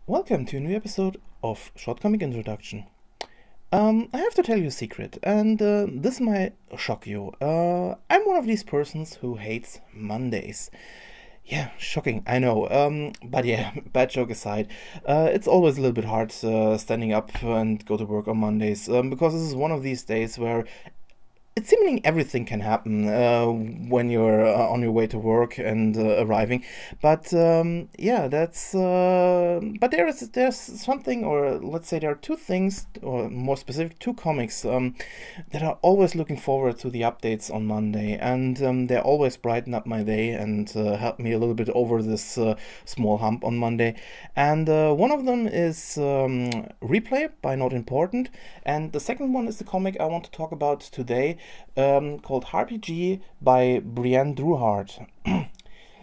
Welcome to a new episode of Short Comic Introduction. I have to tell you a secret, and this might shock you. I'm one of these persons who hates Mondays. Yeah, shocking, I know. But yeah, bad joke aside, it's always a little bit hard standing up and go to work on Mondays, because this is one of these days where it's seemingly everything can happen when you're on your way to work and arriving. But yeah, that's. But there's something, or let's say there are two things, or more specific, two comics that are always looking forward to the updates on Monday, and they always brighten up my day and help me a little bit over this small hump on Monday. And one of them is Replay by Not Important, and the second one is the comic I want to talk about today, called Harpy Gee by Brianne Drouhard.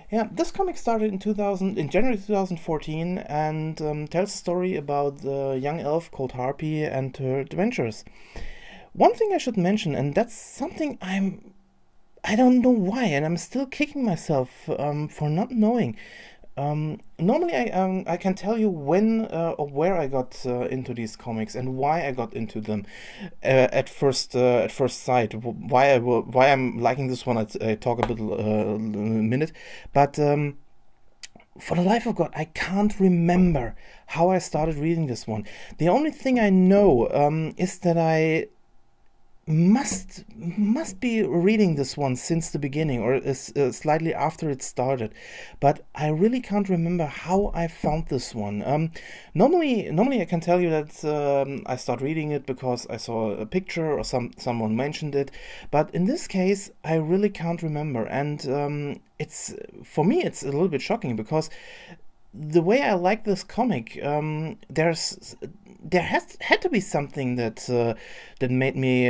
Yeah, this comic started in January 2014 and tells a story about the young elf called Harpy and her adventures. One thing I should mention, and that's something I don't know why, and I'm still kicking myself for not knowing. Normally, I can tell you when or where I got into these comics and why I got into them at first sight. Why I'm liking this one. I talk a little in a minute, but for the life of God, I can't remember how I started reading this one. The only thing I know is that I must be reading this one since the beginning, or slightly after it started, but I really can't remember how I found this one. Normally I can tell you that I start reading it because I saw a picture or someone mentioned it, but in this case I really can't remember, and it's, for me, it's a little bit shocking because the way I like this comic, there had to be something that that made me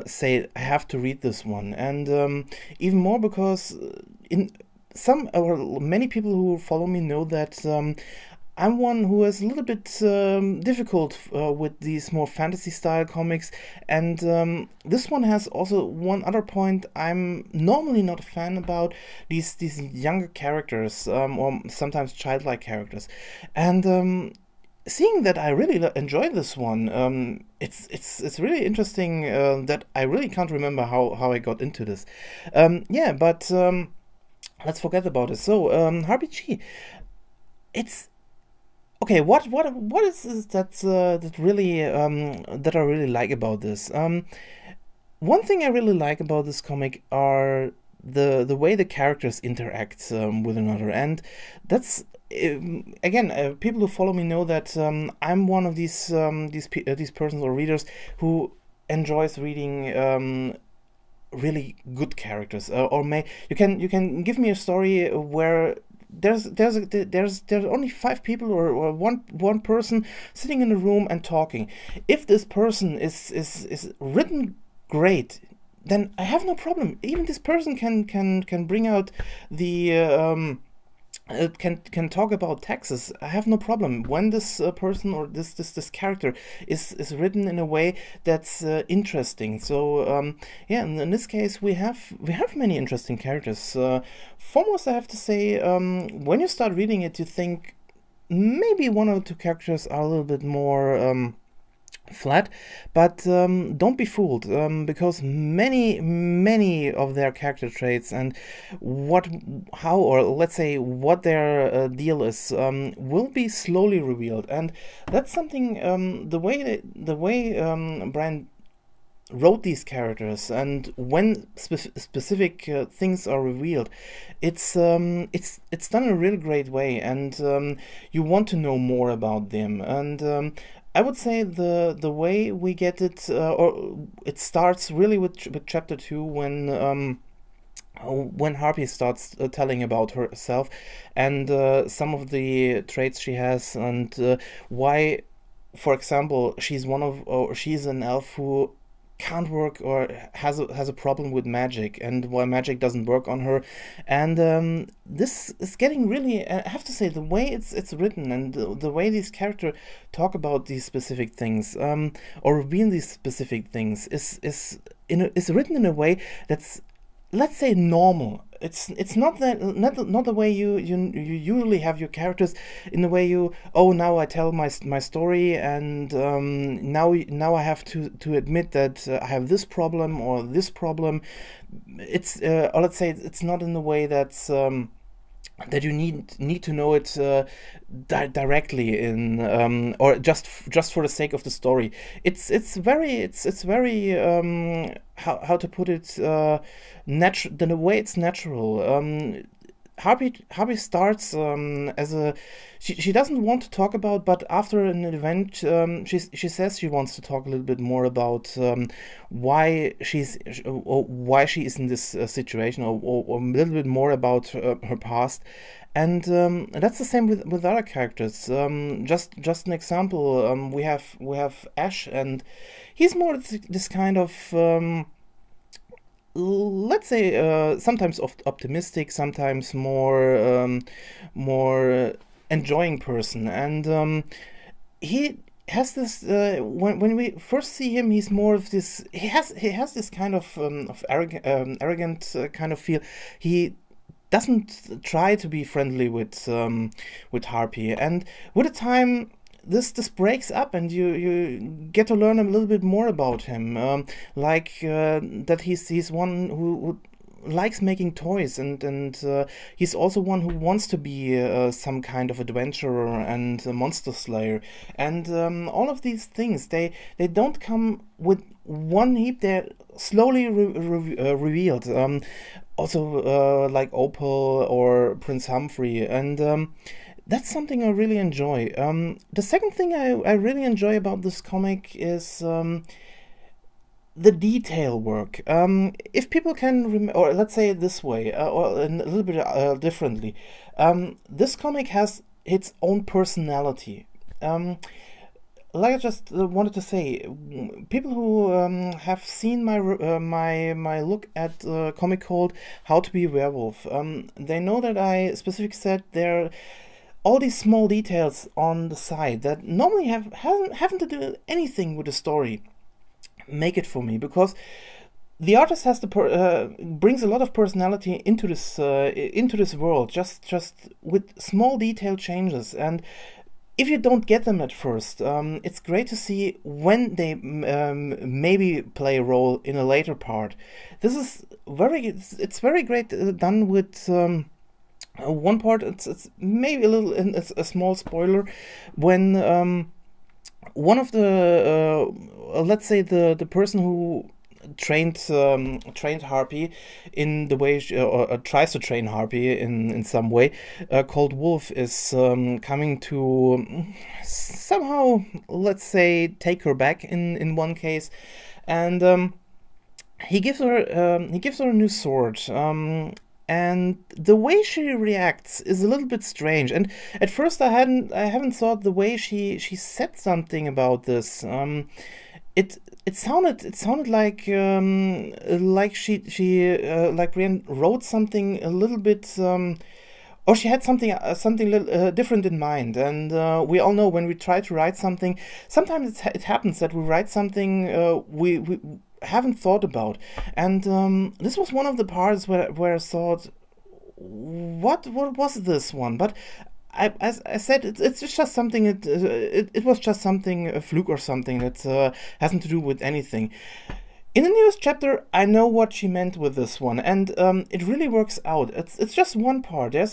say I have to read this one, and even more because in some or many people who follow me know that I'm one who is a little bit difficult with these more fantasy style comics, and this one has also one other point. I'm normally not a fan about these younger characters, or sometimes childlike characters, and seeing that I really enjoy this one, it's really interesting that I really can't remember how I got into this. Yeah, but let's forget about it. So, Harpy Gee, it's okay. What is that really that I really like about this? One thing I really like about this comic are the way the characters interact with another, and that's again, people who follow me know that I'm one of these persons or readers who enjoys reading really good characters, or may you can give me a story where there's only five people, or one person sitting in a room and talking. If this person is written great, then I have no problem. Even this person can bring out the can talk about taxes. I have no problem when this person or this character is written in a way that's interesting. So yeah, in this case we have many interesting characters. Foremost, I have to say, when you start reading it, you think maybe one or two characters are a little bit more flat, but don't be fooled, because many of their character traits and how, or let's say what their deal is, will be slowly revealed, and that's something, the way Brian wrote these characters, and when specific things are revealed, it's done in a really great way, and you want to know more about them, and I would say the way we get it, or it starts really with chapter 2, when Harpy starts telling about herself and some of the traits she has, and why, for example, she's an elf who can't work, or has a problem with magic, and why magic doesn't work on her, and this is getting really, I have to say, the way it's written, and the way these characters talk about these specific things, or reveal these specific things, is written in a way that's, let's say, normal. it's not that not the way you usually have your characters, in the way you, oh, now I tell my story, and now I have to admit that I have this problem or this problem. It's or let's say it's not in the way that's that you need to know it directly in or just for the sake of the story. It's very how to put it, natural, the way it's natural. Harpy starts as a, she doesn't want to talk about, but after an event, she says she wants to talk a little bit more about why she is in this situation, or a little bit more about her past. And that's the same with other characters. Just an example, we have Ash, and he's more this kind of let's say sometimes optimistic, sometimes more enjoying person, and he has this when we first see him, he's more of this, he has this kind of arrogant kind of feel. He doesn't try to be friendly with Harpy, and with the time this breaks up, and you get to learn a little bit more about him, that he's one who likes making toys, and he's also one who wants to be some kind of adventurer and a monster slayer, and all of these things, they don't come with one heap. They're slowly revealed, also like Opal or Prince Humphrey, and that's something I really enjoy. The second thing I really enjoy about this comic is the detail work. If people can, or let's say it this way, or a little bit differently, this comic has its own personality. Like I just wanted to say, people who have seen my my look at a comic called How to Be a Werewolf, they know that I specifically said there all these small details on the side that normally haven't to do anything with the story make it for me, because the artist has to brings a lot of personality into this world, just with small detail changes. And if you don't get them at first, it's great to see when they maybe play a role in a later part. This is it's very great done with one part. It's maybe a little, it's a small spoiler, when one of the let's say the person who trained Harpy in the way or tries to train Harpy in some way, called Wolf, is coming to somehow, let's say, take her back in one case, and he gives her a new sword. And the way she reacts is a little bit strange. And at first I haven't thought the way she said something about this. It sounded like she like Brianne wrote something a little bit, or she had something different in mind. And we all know when we try to write something, sometimes it happens that we write something we haven't thought about. And this was one of the parts where I thought, what was this one? But as I said, it's just something. It was just something, a fluke or something that hasn't to do with anything. In the newest chapter, I know what she meant with this one, and it really works out. It's just one part. There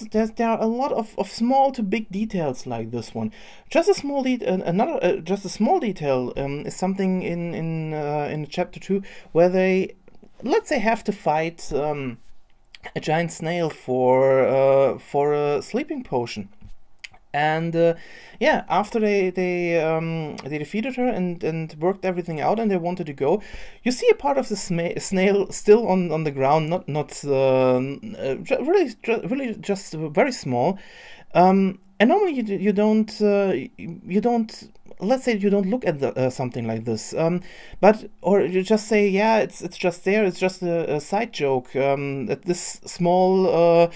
are a lot of small to big details like this one. Just a small just a small detail is something in chapter 2, where they, let's say, have to fight a giant snail for a sleeping potion. And yeah, after they defeated her and worked everything out, and they wanted to go, you see a part of the snail still on the ground, not really just very small. And normally you don't let's say you don't look at something like this, but or you just say, yeah, it's just there, it's just a side joke, that this small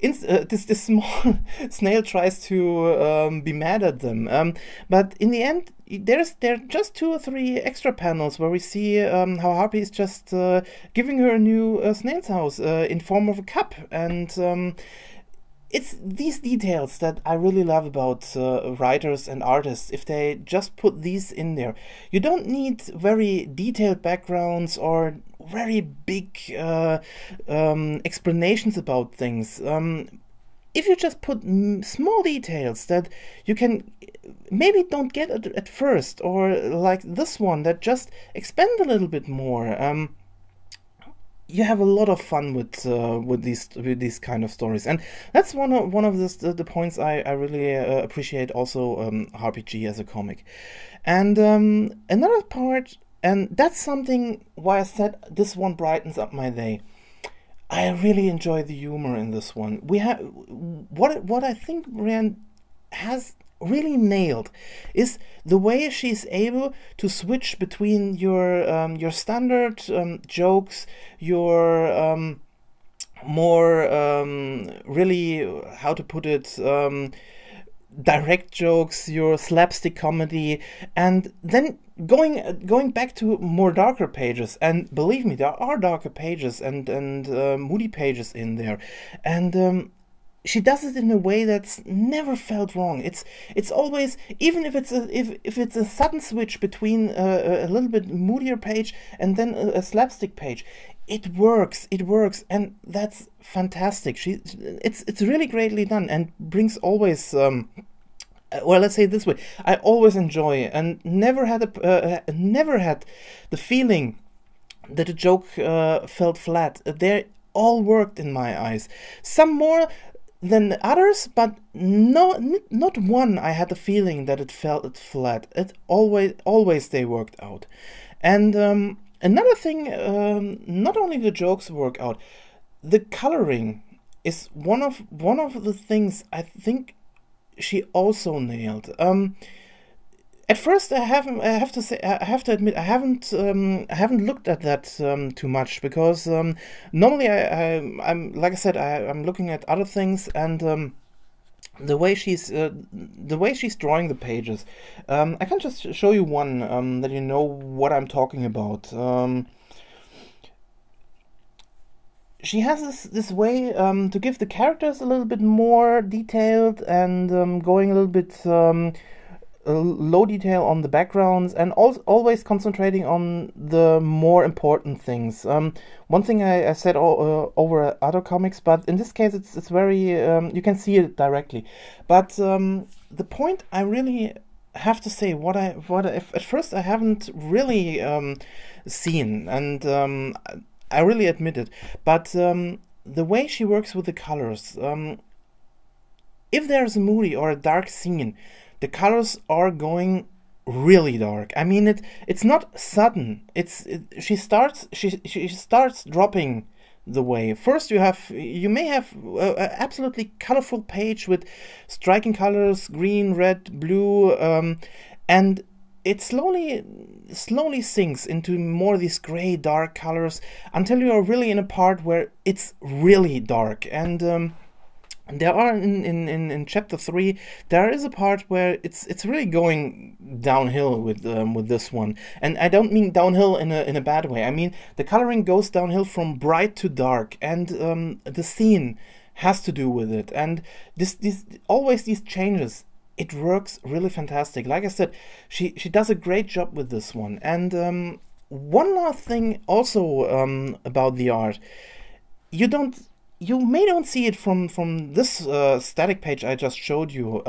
this small snail tries to be mad at them, but in the end there are just 2 or 3 extra panels where we see how Harpy is just giving her a new snail's house in form of a cup, and it's these details that I really love about writers and artists. If they just put these in there, you don't need very detailed backgrounds or very big explanations about things. If you just put small details that you can maybe don't get at first, or like this one that just expand a little bit more, you have a lot of fun with these kind of stories, and that's one of the points I really appreciate also Harpy Gee as a comic. And another part, and that's something why I said this one brightens up my day. I really enjoy the humor in this one. We have what I think Brianne has really nailed is the way she's able to switch between your standard jokes, your more really, how to put it, direct jokes, your slapstick comedy, and then going back to more darker pages. And believe me, there are darker pages and moody pages in there, and she does it in a way that's never felt wrong. It's always, even if it's a sudden switch between a little bit moodier page and then a slapstick page, it works, and that's fantastic. It's really greatly done, and brings always well, let's say it this way, I always enjoy and never had the feeling that a joke felt flat. They all worked in my eyes. Some more than others, but not one I had the feeling that it felt flat. It always they worked out. And another thing, not only the jokes work out, the coloring is one of the things I think she also nailed. At first, I have to admit, I haven't looked at that too much, because normally I'm like I said, I'm looking at other things, and the way she's drawing the pages, I can just show you one that you know what I'm talking about. She has this way to give the characters a little bit more detailed, and going a little bit low detail on the backgrounds, and always concentrating on the more important things. One thing I said over other comics, but in this case it's very you can see it directly. But the point I really have to say, what at first I haven't really seen, and I really admit it, but the way she works with the colors, if there's a moody or a dark scene, the colors are going really dark. I mean, it's not sudden. She starts dropping the way. First, you may have an absolutely colorful page with striking colors, green, red, blue, and it slowly sinks into more these gray, dark colors until you are really in a part where it's really dark. And there are in chapter 3, there is a part where it's really going downhill with this one, and I don't mean downhill in a bad way. I mean the coloring goes downhill from bright to dark, and the scene has to do with it, and always these changes. It works really fantastic. Like I said, she does a great job with this one. And one last thing also about the art, you may don't see it from this static page I just showed you,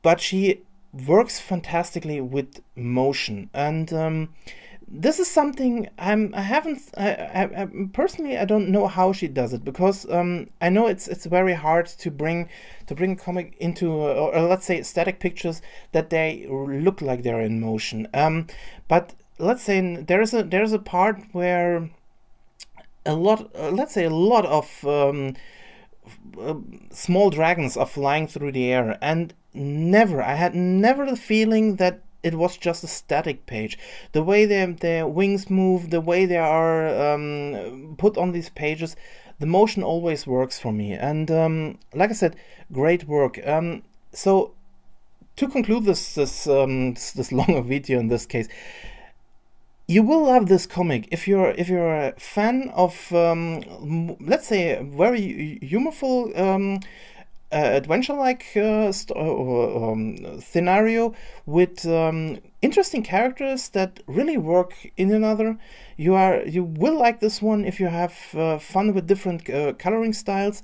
but she works fantastically with motion, and this is something I personally I don't know how she does it, because I know it's very hard to bring a comic into or let's say static pictures that they look like they're in motion. But let's say there's a part where a lot of small dragons are flying through the air, and I had never the feeling that it was just a static page. The way their wings move, the way they are put on these pages, the motion always works for me. And like I said, great work. So to conclude this longer video in this case, you will love this comic if you're a fan of let's say a very humorful adventure-like scenario with interesting characters that really work in another. You will like this one if you have fun with different coloring styles,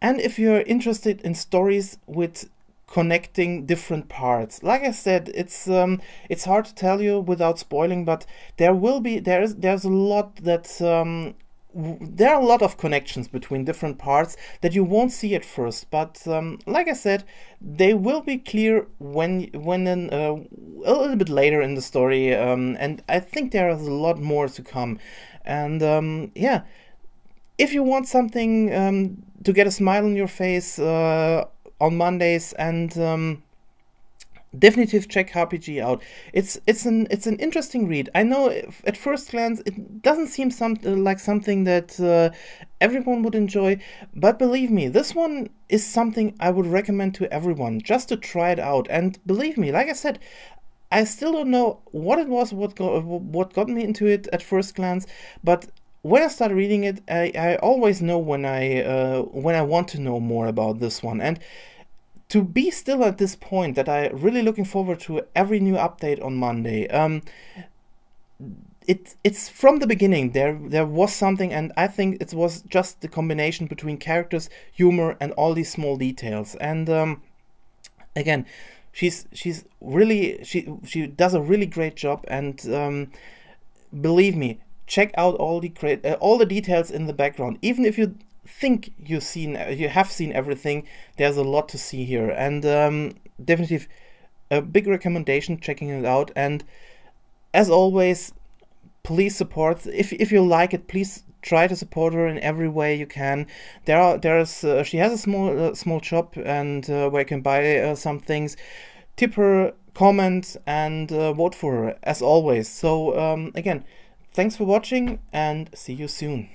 and if you're interested in stories with connecting different parts. Like I said, it's hard to tell you without spoiling, but there's a lot that there are a lot of connections between different parts that you won't see at first, but like I said, they will be clear when a little bit later in the story, and I think there is a lot more to come. And yeah, if you want something to get a smile on your face on Mondays, and definitely check Harpy Gee out. It's an interesting read. I know at first glance it doesn't seem like something that everyone would enjoy, but believe me, this one is something I would recommend to everyone just to try it out. And believe me, like I said, I still don't know what it was, what got me into it at first glance, but when I start reading it, I always know when I want to know more about this one. And to be still at this point that I really looking forward to every new update on Monday. It's from the beginning there was something, and I think it was just the combination between characters, humor, and all these small details. And again, she does a really great job, and believe me, check out all the details in the background. Even if you think you have seen everything, there's a lot to see here. And definitely a big recommendation checking it out. And as always, please support. If you like it, please try to support her in every way you can. She has a small shop, and where you can buy some things. Tip her, comment, and vote for her as always. So again, thanks for watching, and see you soon.